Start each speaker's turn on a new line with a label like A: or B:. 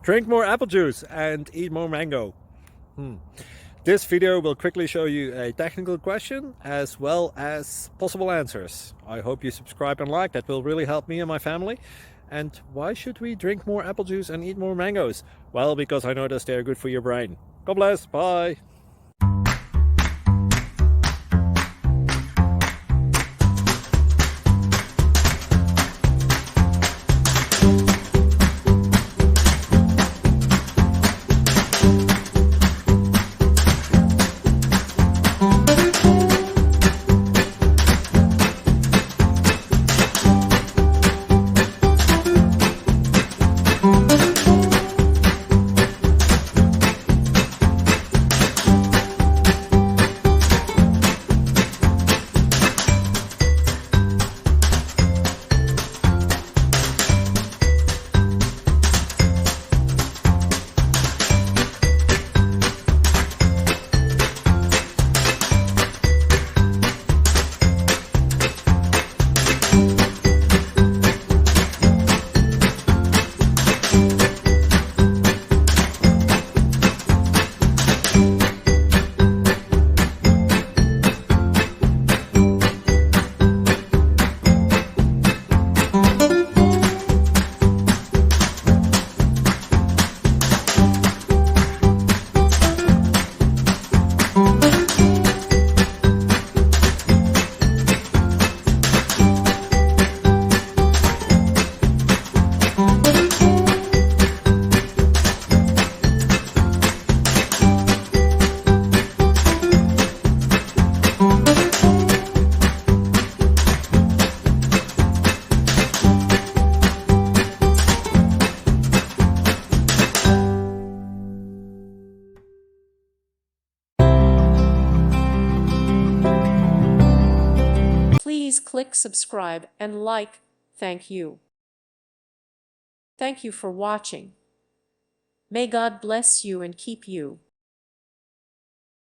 A: Drink more apple juice and eat more mango. This video will quickly show you a technical question as well as possible answers. I hope you subscribe and like, that will really help me and my family. And why should we drink more apple juice and eat more mangoes? Well, because I noticed they're good for your brain. God bless, bye!
B: Please click subscribe and like. Thank you. Thank you for watching. May God bless you and keep you.